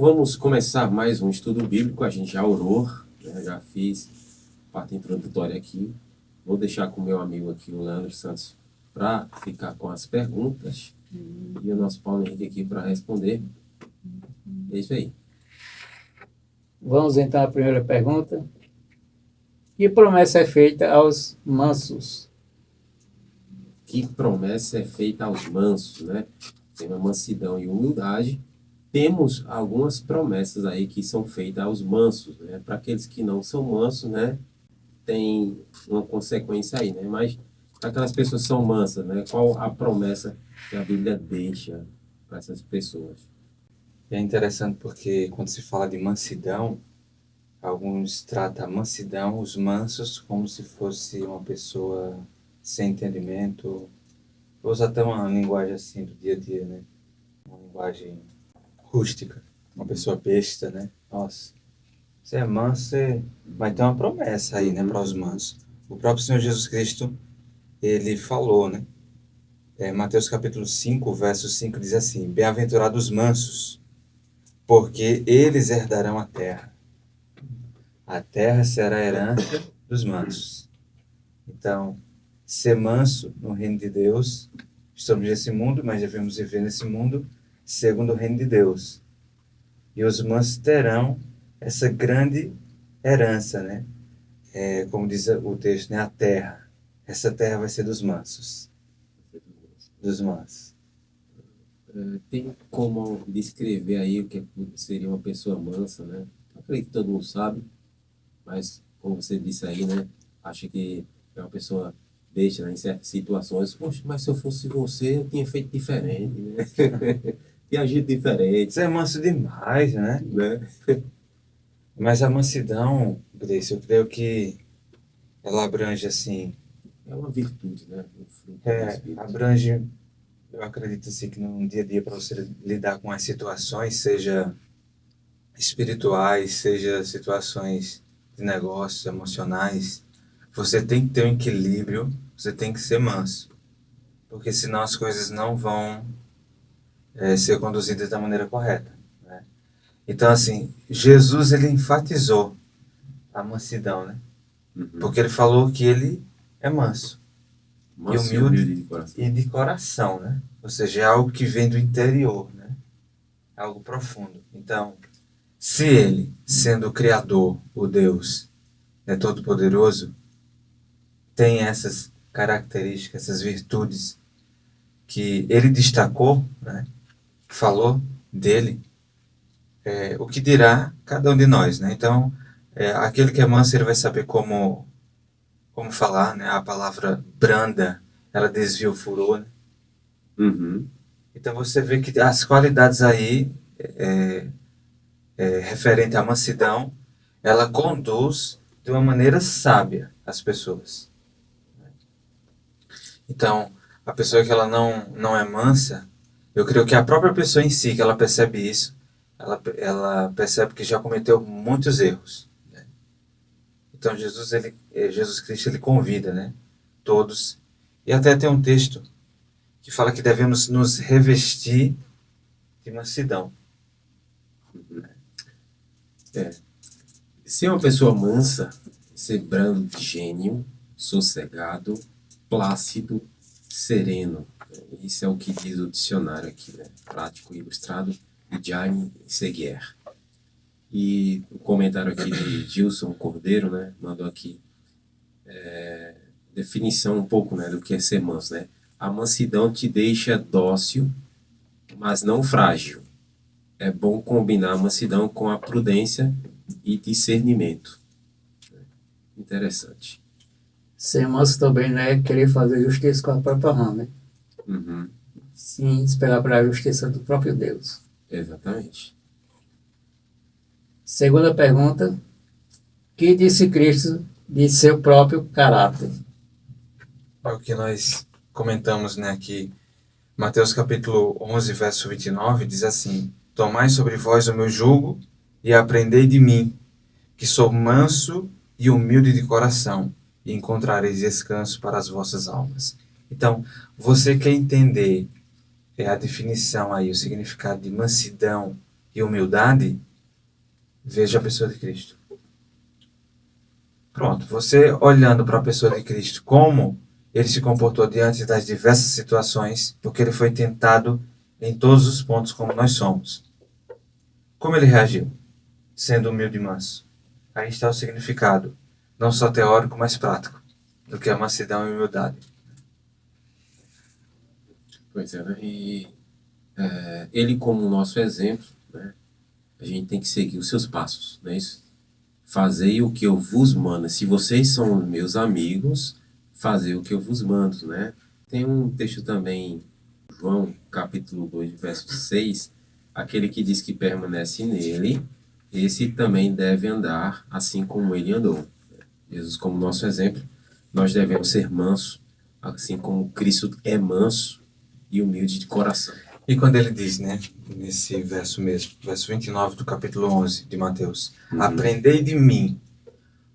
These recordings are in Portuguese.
vamos começar mais um estudo bíblico. A gente já orou, né? Já fiz parte introdutória aqui. Vou deixar com o meu amigo aqui, o Leandro Santos, para ficar com as perguntas. E o nosso Paulo Henrique aqui para responder. É isso aí. Vamos então à primeira pergunta. Que promessa é feita aos mansos? Que promessa é feita aos mansos, né? Tem uma mansidão e humildade. Temos algumas promessas aí que são feitas aos mansos, né? Para aqueles que não são mansos, né? Tem uma consequência aí, né? Mas para aquelas pessoas que são mansas, né? Qual a promessa que a Bíblia deixa para essas pessoas? É interessante porque quando se fala de mansidão, alguns tratam a mansidão, os mansos, como se fosse uma pessoa sem entendimento. Usa até uma linguagem assim do dia a dia, né? Uma linguagem rústica. Uma pessoa besta, né? Nossa, você é manso, você vai ter uma promessa aí, né, para os mansos. O próprio Senhor Jesus Cristo, ele falou, né? Mateus capítulo 5, verso 5 diz assim: Bem-aventurados os mansos, porque eles herdarão a terra. A terra será a herança dos mansos. Então, ser manso no reino de Deus, estamos nesse mundo, mas devemos viver nesse mundo segundo o reino de Deus. E os mansos terão essa grande herança, né? Como diz o texto, né? A terra. Essa terra vai ser dos mansos. Dos mansos. Tem como descrever aí o que seria uma pessoa mansa, né? Acredito que todo mundo sabe, mas como você disse aí, né? Acha que é uma pessoa besta, né? Em certas situações. Poxa, mas se eu fosse você, eu tinha feito diferente, né? Tinha agido diferente, Você é manso demais, né? né? Mas a mansidão, Grace, eu creio que ela abrange assim, É uma virtude, né? Um fruto do Espírito. abrange, eu acredito assim que no dia a dia para você lidar com as situações, seja espirituais, seja situações de negócios, emocionais, você tem que ter um equilíbrio, você tem que ser manso, porque senão as coisas não vão ser conduzidas da maneira correta, né? Então assim, Jesus ele enfatizou a mansidão, né? Porque ele falou que ele é manso. E Manso humilde de coração. e de coração, né? Ou seja, é algo que vem do interior, né? É algo profundo. Então, se ele, sendo o Criador, o Deus, é todo-poderoso, tem essas características, essas virtudes que ele destacou, né? Falou dele, o que dirá cada um de nós, né? Então, aquele que é manso, ele vai saber como falar, né? A palavra branda, ela desvia o furor, né? Uhum. Então você vê que as qualidades aí, referente à mansidão, ela conduz de uma maneira sábia as pessoas. Então, a pessoa que ela não é mansa, eu creio que a própria pessoa em si, que ela percebe isso, ela percebe que já cometeu muitos erros, né? Então Jesus Cristo ele convida, né, todos, e até tem um texto que fala que devemos nos revestir de mansidão. Ser uma pessoa mansa, ser brando, gênio, sossegado, plácido, sereno. Isso é o que diz o dicionário aqui, né? Prático e ilustrado, de Jaime Seguier. E o comentário aqui de Gilson Cordeiro, né? Mandou aqui definição um pouco, né, do que é ser manso, né? A mansidão te deixa dócil, mas não frágil. É bom combinar a mansidão com a prudência e discernimento. Interessante. Ser manso também não é querer fazer justiça com a própria mão, né? Uhum. Sim, esperar para a justiça do próprio Deus. Exatamente. Segunda pergunta. Que disse Cristo de seu próprio caráter? É o que nós comentamos, né, aqui. Mateus capítulo 11, verso 29, diz assim: Tomai sobre vós o meu jugo e aprendei de mim, que sou manso e humilde de coração, e encontrareis descanso para as vossas almas. Então, você quer entender a definição aí, o significado de mansidão e humildade, veja a pessoa de Cristo. Pronto, você olhando para a pessoa de Cristo, como ele se comportou diante das diversas situações, porque ele foi tentado em todos os pontos como nós somos. Como ele reagiu? Sendo humilde e manso. Aí está o significado, não só teórico, mas prático, do que a mansidão e a humildade. Pois é, né? E ele como nosso exemplo, né? A gente tem que seguir os seus passos, não é isso? Fazei o que eu vos mando. Se vocês são meus amigos, fazei o que eu vos mando, né? Tem um texto também, João, capítulo 2, verso 6, aquele que diz que permanece nele, esse também deve andar assim como ele andou. Jesus como nosso exemplo, nós devemos ser mansos, assim como Cristo é manso e humilde de coração. E quando ele diz, né, nesse verso mesmo, verso 29 do capítulo 11 de Mateus, aprendei de mim.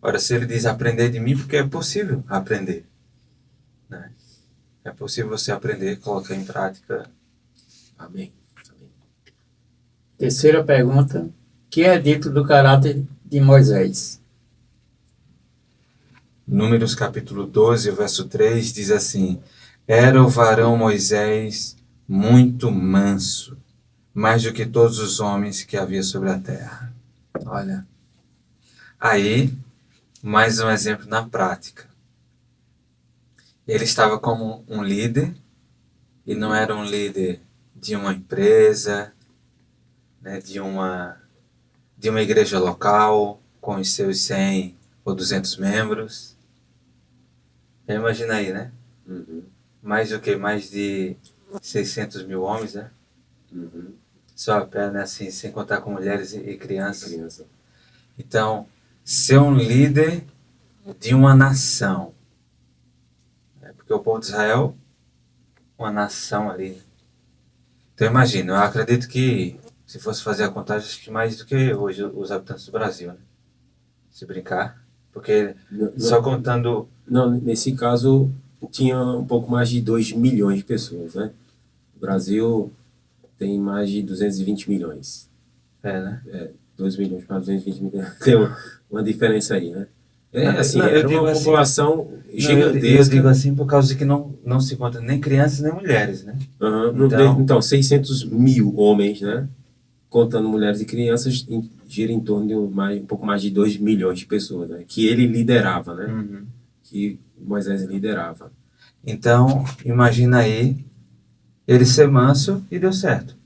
Ora, se ele diz aprendei de mim, porque é possível aprender, né? É possível você aprender, colocar em prática. Amém. Amém. Terceira pergunta. O que é dito do caráter de Moisés? Números capítulo 12, verso 3, diz assim: era o varão Moisés muito manso, mais do que todos os homens que havia sobre a terra. Olha, aí, mais um exemplo na prática. Ele estava como um líder, e não era um líder de uma empresa, né, de uma igreja local, com os seus 100 ou 200 membros. Imagina aí, né? Mais do que? Mais de 600 mil homens, né? Só a pé, né? Assim, sem contar com mulheres e crianças. Então, ser um líder de uma nação. Porque o povo de Israel, uma nação ali. Então, imagina, eu acredito que, se fosse fazer a contagem, acho que mais do que hoje os habitantes do Brasil, né? Se brincar. Porque só contando... Não, nesse caso, tinha um pouco mais de 2 milhões de pessoas, né? O Brasil tem mais de 220 milhões. né? 2 milhões para 220 milhões. Tem uma diferença aí, né? Não, era uma população gigantesca. Eu digo assim por causa de que não se conta nem crianças nem mulheres, né? Então, 600 mil homens, né? Contando mulheres e crianças, gira em torno de um pouco mais de 2 milhões de pessoas, né? Que ele liderava, né? Que Moisés liderava. Então, imagina aí, ele ser manso e deu certo.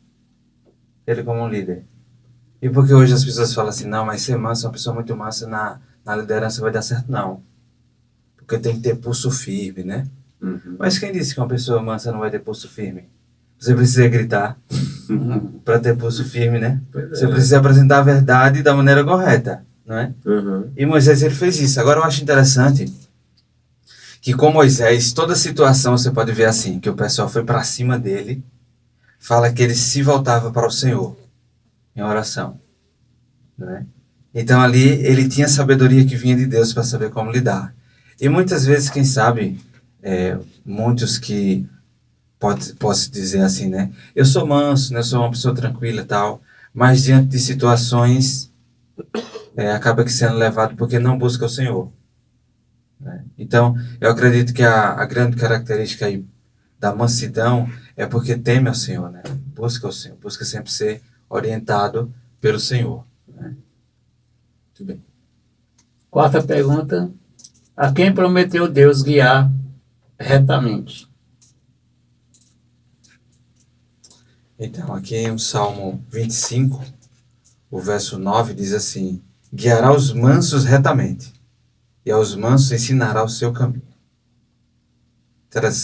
Ele como um líder. E porque hoje as pessoas falam assim, não, mas ser manso, uma pessoa muito mansa na liderança vai dar certo, não. Porque tem que ter pulso firme, né? Mas quem disse que uma pessoa mansa não vai ter pulso firme? Você precisa gritar para ter pulso firme, né? Você precisa apresentar a verdade da maneira correta, não é? E Moisés, ele fez isso. Agora eu acho interessante que com Moisés, toda situação você pode ver assim, que o pessoal foi para cima dele, fala que ele se voltava para o Senhor em oração, né? Então ali ele tinha sabedoria que vinha de Deus para saber como lidar. E muitas vezes, quem sabe, muitos que posso dizer assim, né? Eu sou manso, né? Eu sou uma pessoa tranquila e tal, mas diante de situações acaba que sendo levado porque não busca o Senhor, né? Então, eu acredito que a grande característica aí da mansidão é porque teme ao Senhor, né? Busca o Senhor, busca sempre ser orientado pelo Senhor, né? Muito bem. Quarta pergunta. A quem prometeu Deus guiar retamente? Então, aqui em Salmo 25, o verso 9 diz assim: guiará os mansos retamente, e aos mansos ensinará o seu caminho.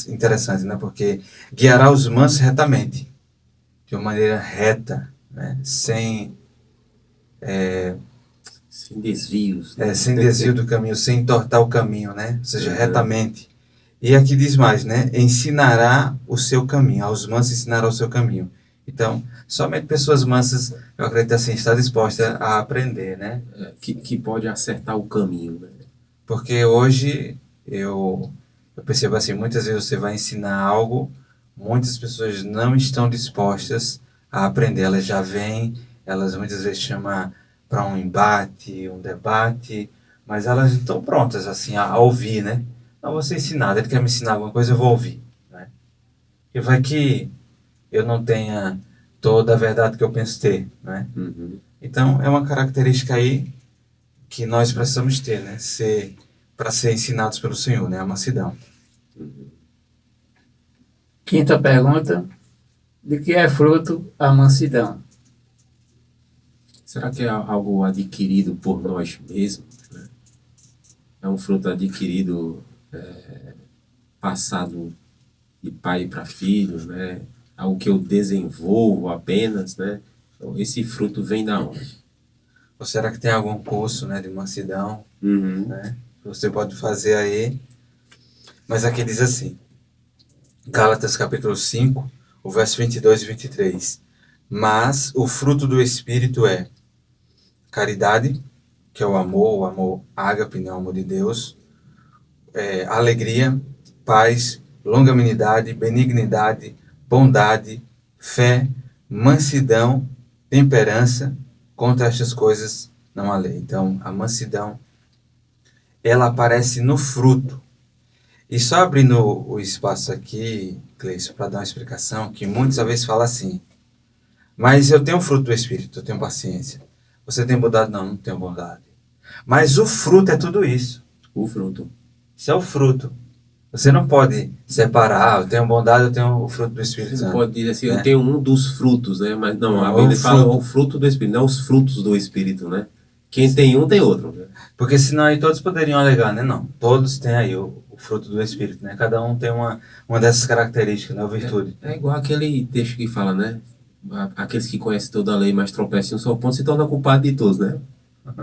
Interessante, né? Porque guiará os mansos retamente, de uma maneira reta, né? Sem desvios. Né? Sem desvio do caminho, sem entortar o caminho, né? Ou seja, retamente. E aqui diz mais, né? Ensinará o seu caminho, aos mansos ensinará o seu caminho. Então, somente pessoas mansas, eu acredito assim, está disposta a aprender, né? Que pode acertar o caminho, né? Porque hoje eu percebo assim, muitas vezes você vai ensinar algo, muitas pessoas não estão dispostas a aprender, elas já vêm elas muitas vezes chamam para um embate, um debate, mas elas estão prontas assim a ouvir, né? Não vou ser ensinado, ele quer me ensinar alguma coisa, eu vou ouvir, né? E vai que eu não tenha toda a verdade que eu penso ter, né? Uhum. Então, é uma característica aí que nós precisamos ter, né? Para ser ensinados pelo Senhor, né? A mansidão. Quinta pergunta: de que é fruto a mansidão? Será que é algo adquirido por nós mesmos, né? É um fruto adquirido, passado de pai para filho, né? Algo que eu desenvolvo apenas, né? Então, esse fruto vem da onde? Ou será que tem algum curso, né, de mansidão, Uhum. né? Que você pode fazer aí. Mas aqui diz assim, Gálatas capítulo 5, o verso 22 e 23. Mas o fruto do Espírito é caridade, que é o amor ágape, né, o amor de Deus, alegria, paz, longanimidade, benignidade, bondade, fé, mansidão, temperança. Contra estas coisas não há lei. Então, a mansidão, ela aparece no fruto. E só abrindo o espaço aqui, Cleison, para dar uma explicação, que muitas vezes fala assim, mas eu tenho fruto do Espírito, eu tenho paciência. Você tem bondade? Não, não tenho bondade. Mas o fruto é tudo isso. O fruto. Isso é o fruto. Você não pode separar, eu tenho bondade, eu tenho o fruto do Espírito Você não Santo. pode dizer assim, eu né? tenho um dos frutos, né? Mas não, a Não, Bíblia o fala fruto. o fruto do Espírito, não os frutos do Espírito, né? Quem tem um tem outro, né? Porque senão aí todos poderiam alegar, né? Não, todos têm aí o fruto do Espírito, né? Cada um tem uma dessas características, né? A virtude. É igual aquele texto que fala, né? Aqueles que conhecem toda a lei, mas tropeçam em um só ponto, se tornam culpados de todos, né?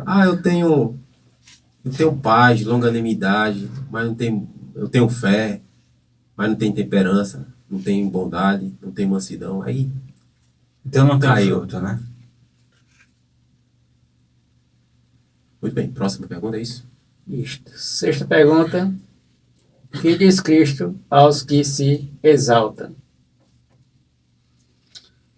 Ah, eu tenho paz, longanimidade, mas não tenho, eu tenho fé, mas não tenho temperança, não tenho bondade, não tenho mansidão. Aí Então não tem caiu. fruto, né? Muito bem, próxima pergunta é isso? Isto. Sexta pergunta: que diz Cristo aos que se exaltam?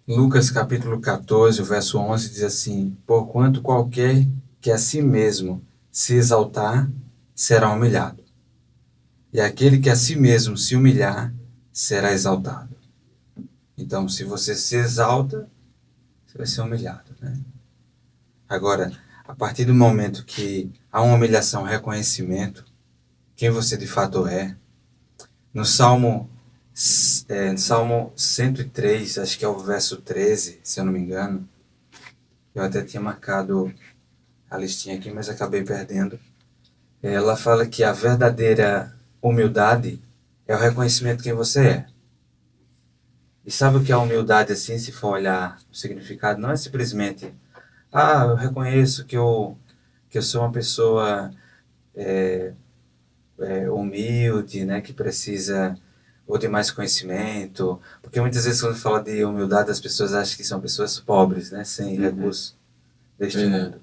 Lucas capítulo 14, o verso 11 diz assim, porquanto qualquer que a si mesmo se exaltar, será humilhado. E aquele que a si mesmo se humilhar, será exaltado. Então, se você se exalta, você vai ser humilhado, né? Agora, a partir do momento que há uma humilhação, um reconhecimento, quem você de fato é, no Salmo 103, acho que é o verso 13, se eu não me engano, eu até tinha marcado a listinha aqui, mas acabei perdendo. Ela fala que a verdadeira humildade é o reconhecimento de quem você é. E sabe o que é humildade, assim, se for olhar o significado? Não é simplesmente, eu reconheço que eu sou uma pessoa humilde, né, que precisa ou de mais conhecimento. Porque muitas vezes quando fala de humildade, as pessoas acham que são pessoas pobres, né, sem recursos deste mundo.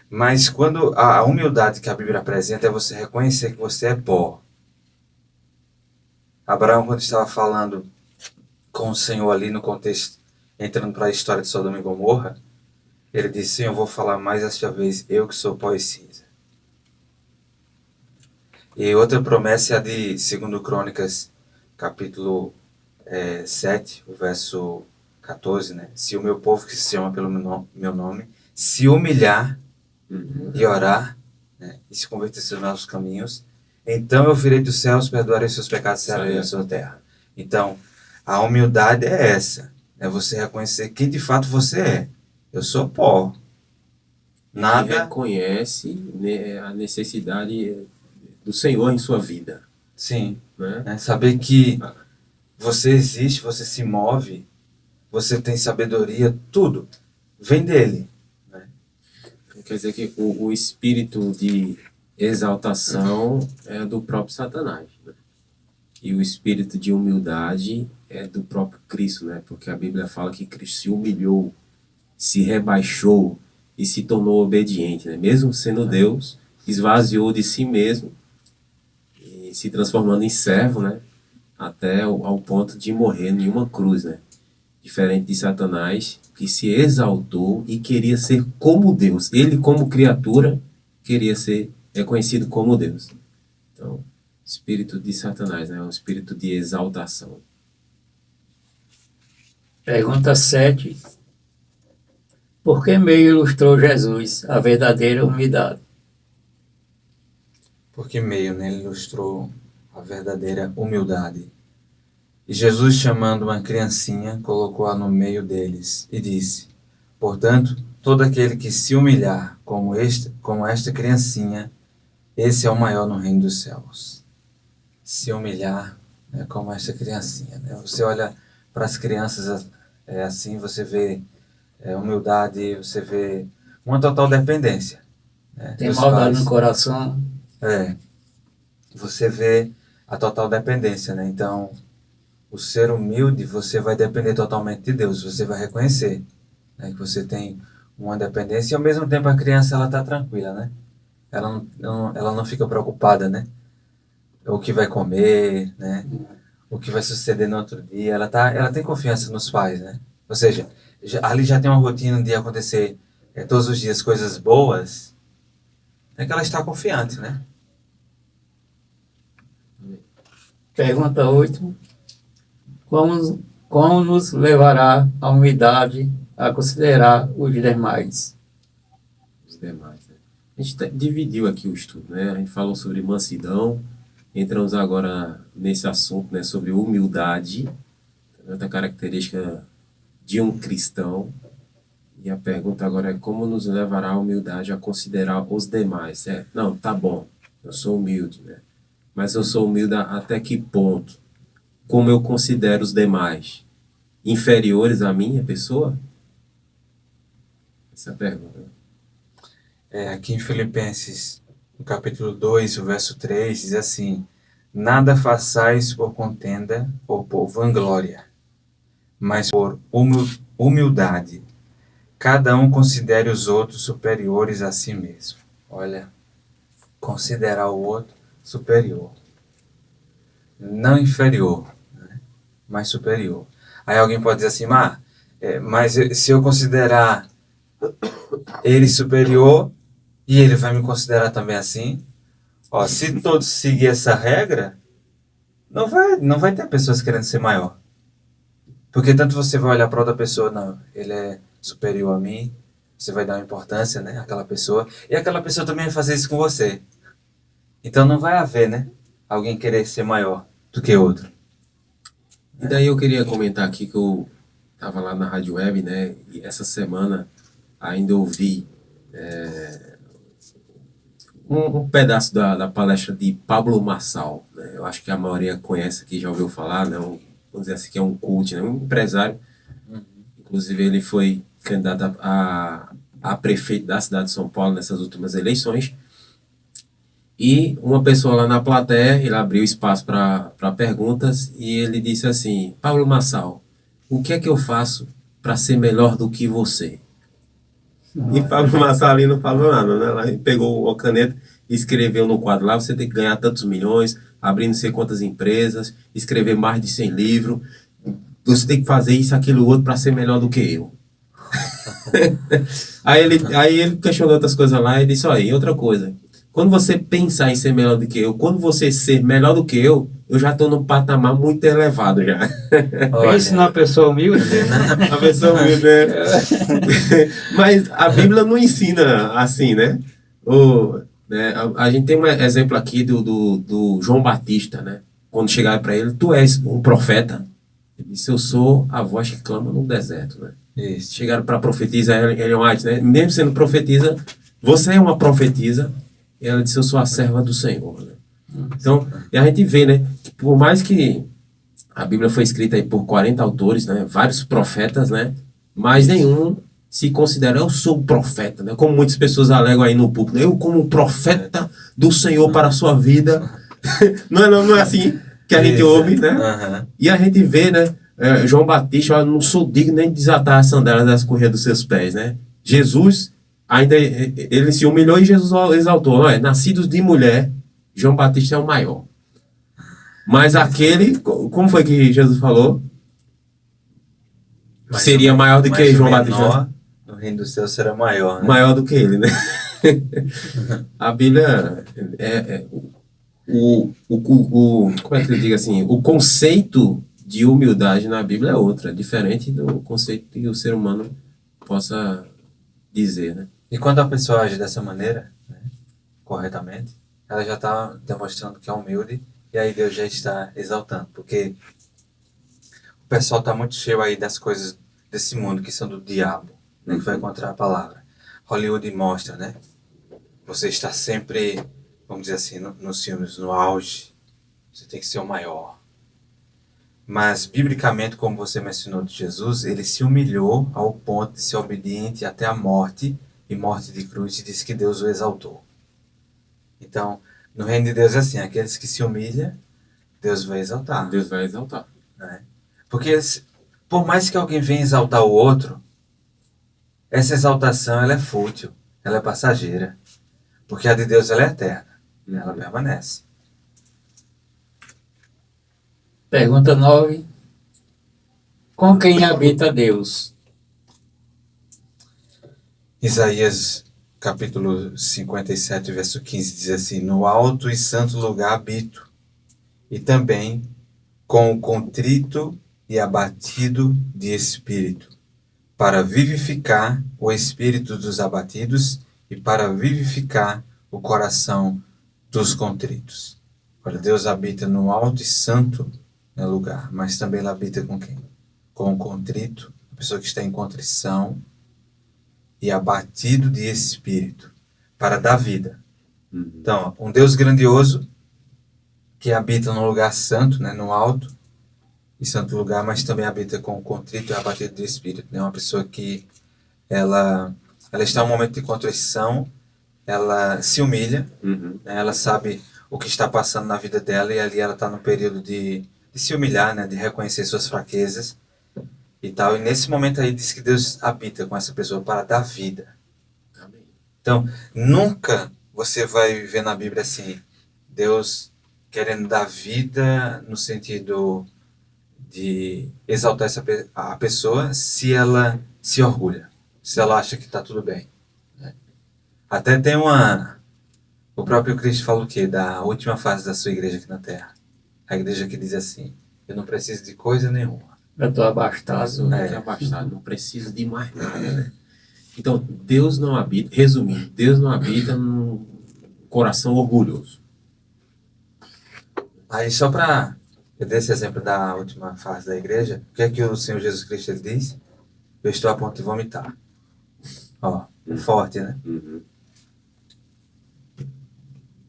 Mas quando a humildade que a Bíblia apresenta é você reconhecer que você é pó. Abraão, quando estava falando com o Senhor ali no contexto, entrando para a história de Sodoma e Gomorra, ele disse, Senhor, eu vou falar mais esta vez, eu que sou pó e cinza. E outra promessa é a de 2 Crônicas, capítulo 7, o verso 14, né? Se o meu povo que se chama pelo meu nome, se humilhar e orar, né? E se converter aos nossos caminhos, então eu virei dos céus, perdoarei seus pecados e sararei a sua terra. Então, a humildade é essa, é você reconhecer quem de fato você é. Eu sou pó. Que Nada, reconhece, né, a necessidade do Senhor em sua vida, sim, né? né? Saber que você existe, você se move, você tem sabedoria, tudo vem dele. Quer dizer que o espírito de exaltação é do próprio Satanás, né? E o espírito de humildade é do próprio Cristo, né? Porque a Bíblia fala que Cristo se humilhou, se rebaixou e se tornou obediente, né? Mesmo sendo Deus, esvaziou de si mesmo e se transformando em servo, né? Até ao ponto de morrer em uma cruz, né? Diferente de Satanás, que se exaltou e queria ser como Deus. Ele, como criatura, queria ser reconhecido como Deus. Então, espírito de Satanás, né? Um espírito de exaltação. Pergunta 7. Por que meio ilustrou Jesus a verdadeira humildade? Por que meio, né, ele ilustrou a verdadeira humildade? E Jesus, chamando uma criancinha, colocou-a no meio deles e disse: portanto, todo aquele que se humilhar como esta criancinha, esse é o maior no reino dos céus. Se humilhar, né, como esta criancinha. Né? Você olha para as crianças assim, você vê humildade, você vê uma total dependência. Né, Tem dos maldade pais. no coração. Você vê a total dependência, né? Então, o ser humilde, você vai depender totalmente de Deus, você vai reconhecer, né, que você tem uma dependência e ao mesmo tempo a criança ela está tranquila, né? Ela não fica preocupada, né? O que vai comer, né? O que vai suceder no outro dia, ela tem confiança nos pais, né? Ou seja, ali já tem uma rotina de acontecer todos os dias coisas boas, é que ela está confiante, né? Pergunta 8. Como nos levará a humildade a considerar os demais? Os demais, né? A gente dividiu aqui o estudo, né? A gente falou sobre mansidão, entramos agora nesse assunto, né, sobre humildade, outra característica de um cristão. E a pergunta agora é como nos levará a humildade a considerar os demais. Não, tá bom, eu sou humilde, né? Mas eu sou humilde até que ponto? Como eu considero os demais? Inferiores à minha pessoa? Essa é a pergunta. Aqui em Filipenses, no capítulo 2, o verso 3, diz assim: nada façais por contenda ou por vanglória, mas por humildade. Cada um considere os outros superiores a si mesmo. Olha, considerar o outro superior. Não inferior, né? Mas superior. Aí alguém pode dizer assim, mas se eu considerar ele superior, e ele vai me considerar também assim? Ó, se todos seguir essa regra, não vai ter pessoas querendo ser maior. Porque tanto você vai olhar para outra pessoa, não, ele é superior a mim, você vai dar uma importância, né, àquela pessoa, e aquela pessoa também vai fazer isso com você. Então não vai haver, né, alguém querer ser maior do que outro. E daí eu queria comentar aqui que eu estava lá na Rádio Web, né, e essa semana ainda ouvi um pedaço da palestra de Pablo Marçal, né? Eu acho que a maioria conhece aqui, já ouviu falar, né? Vamos dizer assim, que é um coach, né? Um empresário. Inclusive, ele foi candidato a prefeito da cidade de São Paulo nessas últimas eleições. E uma pessoa lá na plateia, ele abriu espaço para perguntas e ele disse assim: Pablo Marçal, o que é que eu faço para ser melhor do que você? E Pablo Marçal não falou nada, né? Ela pegou a caneta e escreveu no quadro lá: você tem que ganhar tantos milhões, abrir não sei quantas empresas, escrever mais de 100 livros, você tem que fazer isso, aquilo, outro para ser melhor do que eu. aí ele questionou outras coisas lá e disse: olha, e outra coisa, quando você pensar em ser melhor do que eu, quando você ser melhor do que eu já estou num patamar muito elevado já. Pense numa pessoa humilde, né? A pessoa humilde, né? Mas a Bíblia não ensina assim, né? Né? A gente tem um exemplo aqui do João Batista, né? Quando chegaram para ele: tu és um profeta? Ele disse: eu sou a voz que clama no deserto, né? Isso. Chegaram para a profetisa Ellen White, né? Mesmo sendo profetisa, você é uma profetisa. E ela disse: eu sou a serva do Senhor, né? Então, e a gente vê, né, que por mais que a Bíblia foi escrita aí por 40 autores, né, vários profetas, né, mas nenhum se considera: eu sou um profeta, né, como muitas pessoas alegam aí no púlpito, eu como profeta do Senhor para a sua vida. não é assim que a gente ouve, né? Uhum. E a gente vê, né, João Batista: eu não sou digno nem de desatar as sandálias das correias dos seus pés, né? Jesus, ainda ele se humilhou e Jesus exaltou: nascidos de mulher, João Batista é o maior. Mas aquele, como foi que Jesus falou? Mas seria maior do que mas o João Batista. menor no reino dos céus será maior, né? Maior do que ele, né? A Bíblia como é que eu digo assim? O conceito de humildade na Bíblia é outro, é diferente do conceito que o ser humano possa dizer, né? E quando a pessoa age dessa maneira, né, corretamente, ela já está demonstrando que é humilde e aí Deus já está exaltando, porque o pessoal está muito cheio aí das coisas desse mundo que são do diabo, né, que vai contra a palavra. Hollywood mostra, né? Você está sempre, vamos dizer assim, nos filmes, no auge. Você tem que ser o maior. Mas, biblicamente, como você mencionou de Jesus, ele se humilhou ao ponto de ser obediente até a morte, e morte de cruz, e disse que Deus o exaltou. Então, no reino de Deus é assim, aqueles que se humilham, Deus vai exaltar. Deus vai exaltar. Né? Porque, por mais que alguém venha exaltar o outro, essa exaltação ela é fútil, ela é passageira. Porque a de Deus ela é eterna, ela permanece. Pergunta 9. Com quem habita Deus? Isaías capítulo 57, verso 15 diz assim: No alto e santo lugar habito, e também com o contrito e abatido de espírito, para vivificar o espírito dos abatidos e para vivificar o coração dos contritos. Olha, Deus habita no alto e santo, né, lugar, mas também ele habita com quem? Com o contrito, a pessoa que está em contrição e abatido de espírito, para dar vida. Então, um Deus grandioso que habita no lugar santo, né, no alto e santo lugar, mas também habita com o contrito e abatido de espírito. Né? Uma pessoa que ela está em um momento de contrição, ela se humilha, né? Ela sabe o que está passando na vida dela e ali ela está no período de se humilhar, né? De reconhecer suas fraquezas e tal. E nesse momento aí diz que Deus habita com essa pessoa para dar vida. Amém. Então, nunca você vai viver na Bíblia assim, Deus querendo dar vida no sentido de exaltar a pessoa se ela se orgulha, se ela acha que está tudo bem. Né? Até tem o próprio Cristo fala o quê? Da última fase da sua igreja aqui na Terra. A igreja que diz assim, eu não preciso de coisa nenhuma. Eu estou abastado. Que é abastado, não precisa de mais nada, né? Então, Deus não habita, resumindo, Deus não habita num coração orgulhoso. Aí só para eu dar esse exemplo da última fase da igreja, o que é que o Senhor Jesus Cristo ele diz? Eu estou a ponto de vomitar. Ó, forte, né?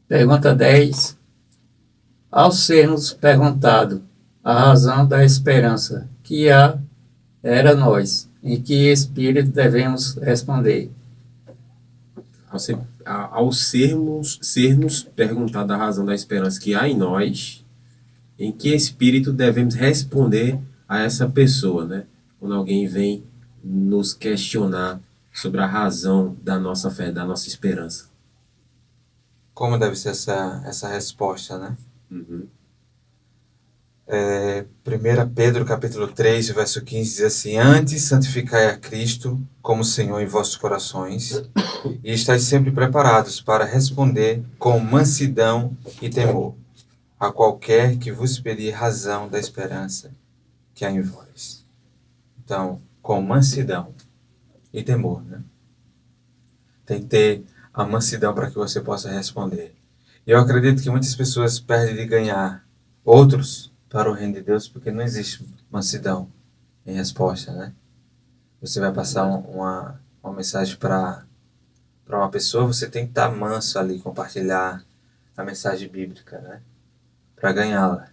Pergunta 10. Ao sermos perguntado a razão da esperança que era nós, em que espírito devemos responder? Ao sermos perguntado a razão da esperança que há em nós, em que espírito devemos responder a essa pessoa, né? Quando alguém vem nos questionar sobre a razão da nossa fé, da nossa esperança. Como deve ser essa resposta, né? 1 Pedro capítulo 3, verso 15 diz assim: Antes santificai a Cristo como Senhor em vossos corações, e estáis sempre preparados para responder com mansidão e temor a qualquer que vos pedir razão da esperança que há em vós. Então, com mansidão e temor, né? Tem que ter a mansidão para que você possa responder. E eu acredito que muitas pessoas perdem de ganhar outros para o reino de Deus porque não existe mansidão em resposta, né? Você vai passar uma mensagem para uma pessoa, você tem que estar manso ali, compartilhar a mensagem bíblica, né? Para ganhá-la.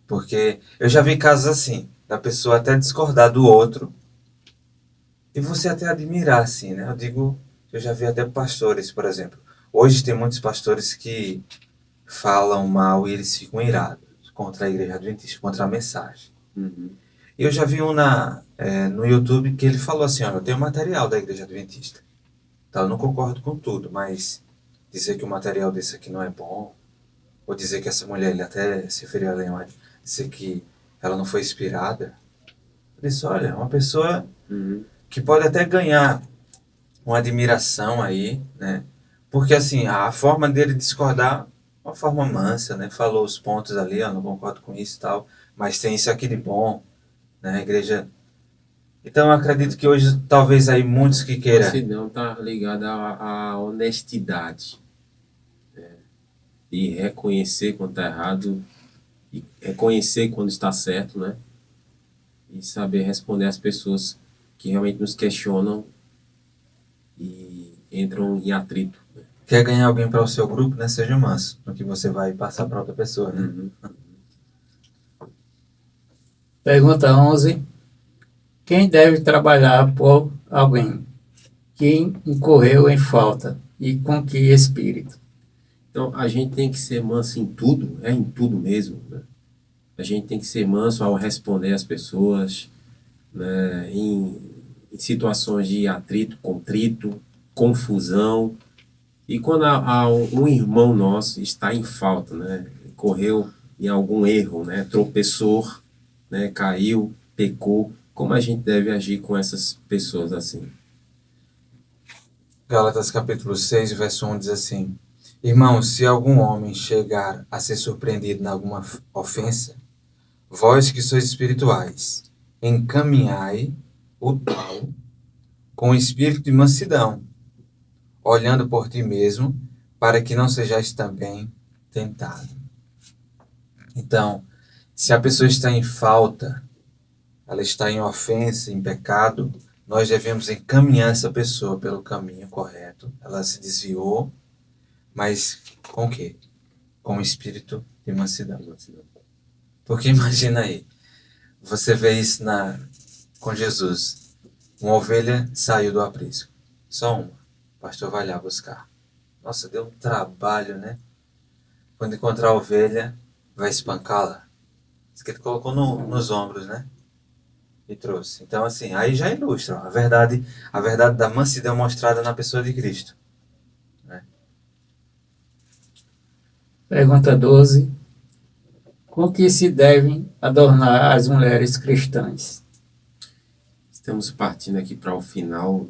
Porque eu já vi casos assim, da pessoa até discordar do outro e você até admirar, assim, né? Eu já vi até pastores, por exemplo. Hoje tem muitos pastores que falam mal e eles ficam irados contra a igreja adventista, contra a mensagem. E eu já vi no YouTube que ele falou assim, olha, eu tenho material da igreja adventista. Tá, eu não concordo com tudo, mas dizer que o material desse aqui não é bom, ou dizer que essa mulher, ele até se referiu a Ellen White, dizer que ela não foi inspirada, Disse, olha, uma pessoa Uhum. que pode até ganhar uma admiração aí, né? Porque assim, a forma dele discordar, uma forma mansa, né? Falou os pontos ali, ó, não concordo com isso e tal, mas tem isso aqui de bom, né? A igreja. Então eu acredito que hoje talvez aí muitos que queiram. Mansidão está ligada à honestidade. E reconhecer quando está errado, e reconhecer quando está certo, né? E saber responder às pessoas que realmente nos questionam e entram em atrito. Né? Quer ganhar alguém para o seu grupo, né? Seja manso, no que você vai passar para outra pessoa, né? Uhum. Pergunta 11. Quem deve trabalhar por alguém? Quem incorreu em falta? E com que espírito? Então, a gente tem que ser manso em tudo, é em tudo mesmo, né? A gente tem que ser manso ao responder às pessoas, né? Em situações de atrito, contrito, confusão. E quando um irmão nosso está em falta, né? Correu em algum erro, né? Tropeçou, né? Caiu, pecou, como a gente deve agir com essas pessoas assim? Gálatas capítulo 6, verso 1 diz assim: Irmãos, se algum homem chegar a ser surpreendido em alguma ofensa, vós que sois espirituais, encaminhai o tal com espírito de mansidão, olhando por ti mesmo, para que não sejais também tentado. Então, se a pessoa está em falta, ela está em ofensa, em pecado, nós devemos encaminhar essa pessoa pelo caminho correto. Ela se desviou, mas com o quê? Com o espírito de mansidão. Porque imagina aí, você vê isso com Jesus. Uma ovelha saiu do aprisco. Só uma. O pastor vai lá buscar. Nossa, deu um trabalho, né? Quando encontrar a ovelha, vai espancá-la. Isso que ele colocou nos ombros, né? E trouxe. Então, assim, aí já ilustra ó, a verdade da mansidão mostrada na pessoa de Cristo. Né? Pergunta 12. Com que se devem adornar as mulheres cristãs? Estamos partindo aqui para o final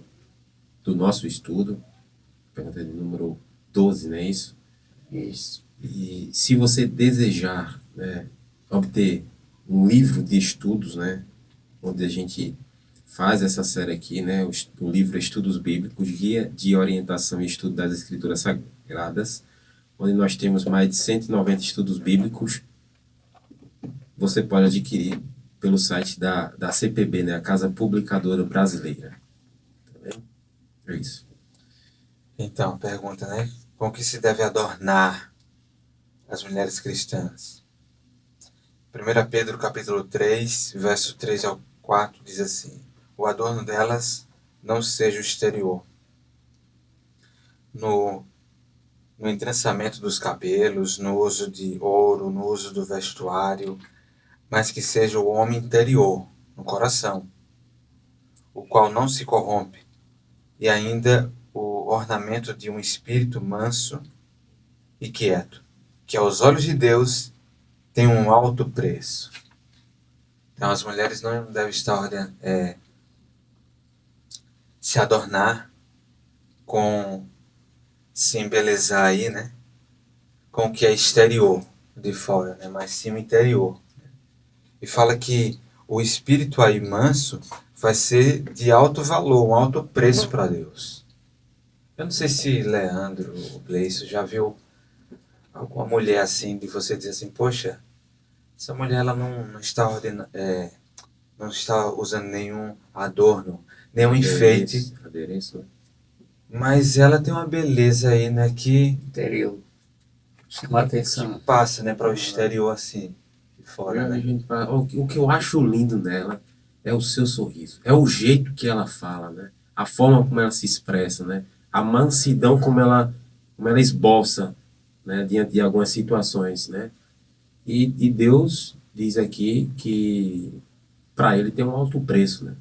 do nosso estudo, pergunta de número 12, não é isso? Isso. E se você desejar, né, obter um livro de estudos, né, onde a gente faz essa série aqui, né, o livro Estudos Bíblicos, Guia de Orientação e Estudo das Escrituras Sagradas, onde nós temos mais de 190 estudos bíblicos, você pode adquirir pelo site da CPB, né, a Casa Publicadora Brasileira. Tá vendo? É isso. Então, pergunta, né? Com que se deve adornar as mulheres cristãs? 1 Pedro capítulo 3, verso 3 ao 4 diz assim: O adorno delas não seja o exterior, no entrançamento dos cabelos, no uso de ouro, no uso do vestuário, mas que seja o homem interior, no coração, o qual não se corrompe, e ainda o ornamento de um espírito manso e quieto, que aos olhos de Deus tem um alto preço. Então as mulheres não devem estar se adornar com se embelezar aí, né? Com o que é exterior, de fora, né? Mas sim o interior. E fala que o espírito aí manso vai ser de alto valor, um alto preço para Deus. Eu não sei se Leandro ou Gleison já viu alguma mulher assim, de você dizer assim, poxa, essa mulher ela não está não está usando nenhum adorno, nenhum enfeite, Adereço. mas ela tem uma beleza aí, né, que Interior. Chama a atenção. passa, né, para o exterior assim, de fora, né? O que eu acho lindo nela é o seu sorriso, é o jeito que ela fala, né? A forma como ela se expressa, né? A mansidão como ela esboça, né? Diante de algumas situações, né? E Deus diz aqui que para ele tem um alto preço, né?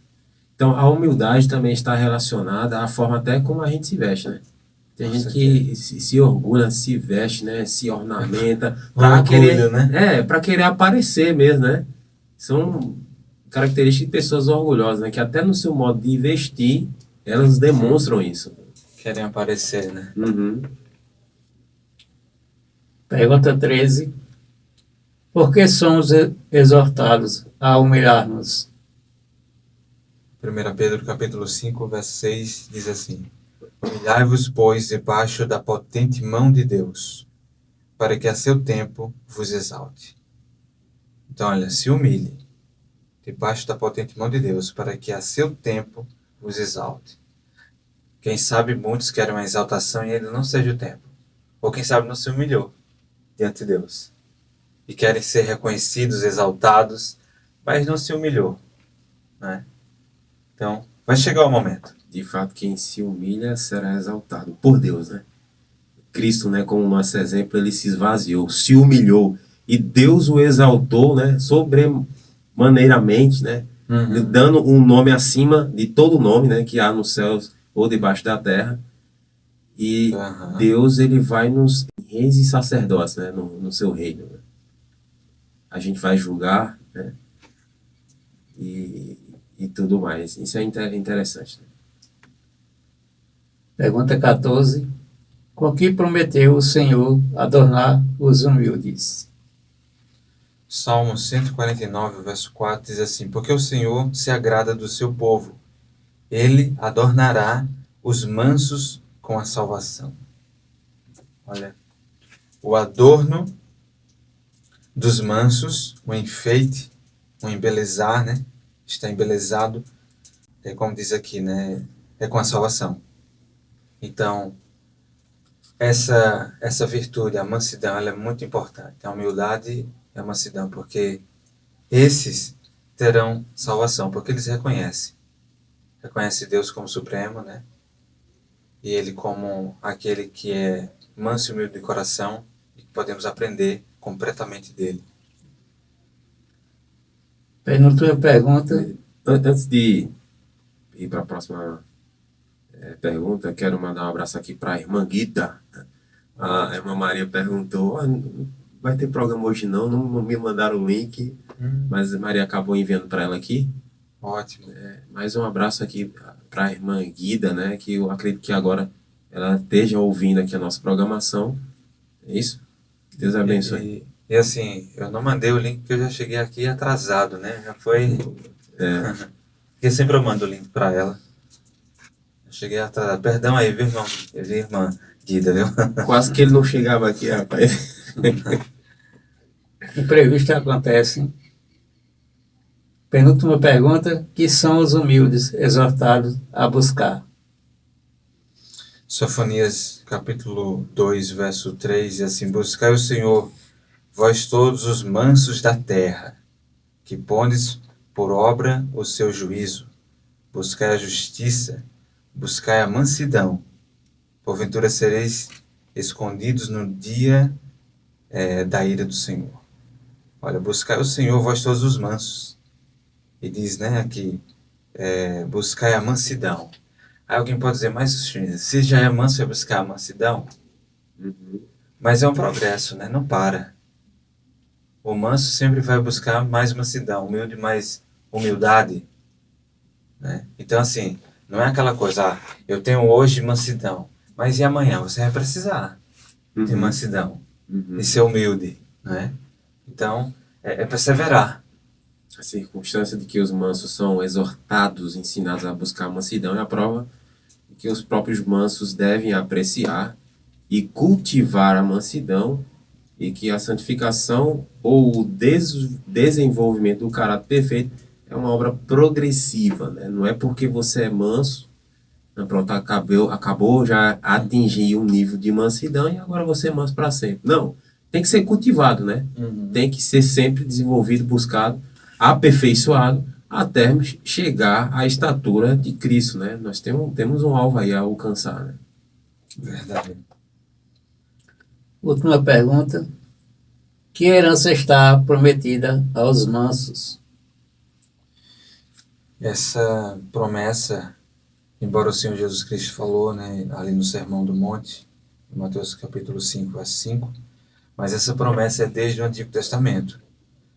Então a humildade também está relacionada à forma até como a gente se veste, né? Tem gente que se orgulha, se veste, né? Se ornamenta para Orgulho, querer, né? para querer aparecer mesmo, né? São característica de pessoas orgulhosas, né? Que até no seu modo de investir, elas demonstram isso. Querem aparecer, né? Uhum. Pergunta 13. Por que somos exortados a humilhar-nos? 1 Pedro capítulo 5, verso 6 diz assim: Humilhai-vos, pois, debaixo da potente mão de Deus, para que a seu tempo vos exalte. Então, olha, se humilhe debaixo da potente mão de Deus, para que a seu tempo vos exalte. Quem sabe muitos querem uma exaltação e ainda não seja o tempo. Ou quem sabe não se humilhou diante de Deus. E querem ser reconhecidos, exaltados, mas não se humilhou, né? Então, vai chegar o momento. De fato, quem se humilha será exaltado por Deus, né? Cristo, né, como nosso exemplo, ele se esvaziou, se humilhou e Deus o exaltou, né, sobremaneiramente, né, lhe dando um nome acima de todo nome, né, que há nos céus ou debaixo da terra. E Deus, ele vai nos reis e sacerdotes, né, no seu reino. Né? A gente vai julgar, né, e tudo mais. Isso é interessante. Né? Pergunta 14. Com que prometeu o Senhor adornar os humildes? Salmo 149, verso 4 diz assim: Porque o Senhor se agrada do seu povo, ele adornará os mansos com a salvação. Olha, o adorno dos mansos, o enfeite, o embelezar, né? Está embelezado, é como diz aqui, né? É com a salvação. Então, essa virtude, a mansidão, ela é muito importante. A humildade e a mansidão, porque esses terão salvação, porque eles reconhecem Deus como supremo, né? E ele como aquele que é manso e humilde de coração, e que podemos aprender completamente dele. Penúltima pergunta. Antes de ir para a próxima pergunta, quero mandar um abraço aqui para a irmã Guida. A irmã Maria perguntou: vai ter programa hoje não me mandaram o link, mas a Maria acabou enviando para ela aqui. Ótimo. Mais um abraço aqui para a irmã Guida, né, que eu acredito que agora ela esteja ouvindo aqui a nossa programação. É isso? Deus abençoe. E assim, eu não mandei o link porque eu já cheguei aqui atrasado, né? Já foi... Porque sempre eu mando o link para ela. Eu cheguei atrasado. Perdão aí, viu, irmão? Irmã Guida, viu? Quase que ele não chegava aqui, rapaz. Imprevisto acontece. Penúltima pergunta. Que são os humildes exortados a buscar? Sofonias, capítulo 2, verso 3, diz assim: Buscai o Senhor, vós todos os mansos da terra, que pondes por obra o seu juízo. Buscai a justiça, buscai a mansidão. Porventura sereis escondidos no dia da ira do Senhor. Olha, buscai o Senhor, vós todos os mansos. E diz, né, aqui, buscai a mansidão. Aí alguém pode dizer, mas se já é manso, é buscar a mansidão? Mas é um progresso, né? Não para. O manso sempre vai buscar mais mansidão, humilde mais humildade. Né? Então, assim, não é aquela coisa, eu tenho hoje mansidão, mas e amanhã? Você vai precisar de mansidão e ser humilde. Né? Então, é perseverar. A circunstância de que os mansos são exortados, ensinados a buscar a mansidão é a prova de que os próprios mansos devem apreciar e cultivar a mansidão, e que a santificação ou o desenvolvimento do caráter perfeito é uma obra progressiva, né? Não é porque você é manso, pronto, acabou, já atingiu um nível de mansidão e agora você é manso para sempre. Não, tem que ser cultivado, né? Tem que ser sempre desenvolvido, buscado, aperfeiçoado, até chegar à estatura de Cristo, né? Nós temos um alvo aí a alcançar, né? Verdade. Última pergunta. Que herança está prometida aos mansos? Essa promessa, embora o Senhor Jesus Cristo falou, né, ali no Sermão do Monte, em Mateus capítulo 5, verso 5, mas essa promessa é desde o Antigo Testamento.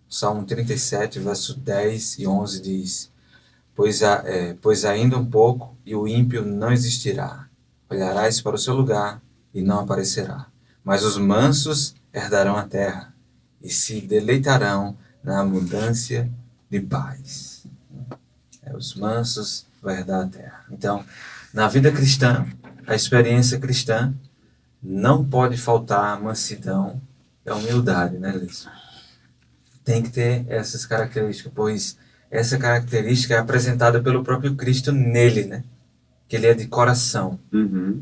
Salmo 37, verso 10 e 11 diz: Pois ainda um pouco e o ímpio não existirá. Olharás para o seu lugar e não aparecerá. Mas os mansos herdarão a terra e se deleitarão na abundância de paz. Os mansos vão herdar a terra. Então, na vida cristã, a experiência cristã, não pode faltar a mansidão e a humildade, né, Liz? Tem que ter essas características, pois essa característica é apresentada pelo próprio Cristo nele, né? Que ele é de coração,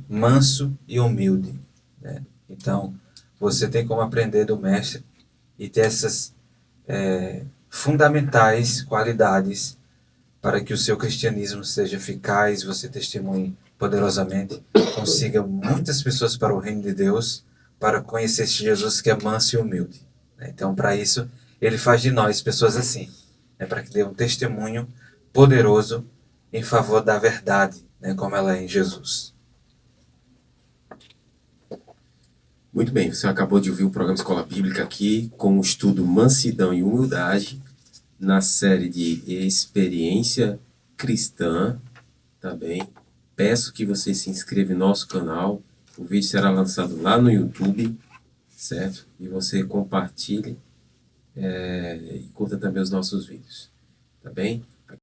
manso e humilde, né? Então, você tem como aprender do Mestre e ter essas fundamentais qualidades para que o seu cristianismo seja eficaz, você testemunhe poderosamente, consiga muitas pessoas para o reino de Deus, para conhecer esse Jesus que é manso e humilde. Então, para isso, ele faz de nós pessoas assim, para que dê um testemunho poderoso em favor da verdade, como ela é em Jesus. Muito bem, você acabou de ouvir o programa Escola Bíblica aqui com o estudo Mansidão e Humildade na série de Experiência Cristã, tá bem? Peço que você se inscreva no nosso canal, o vídeo será lançado lá no YouTube, certo? E você compartilhe e curta também os nossos vídeos, tá bem?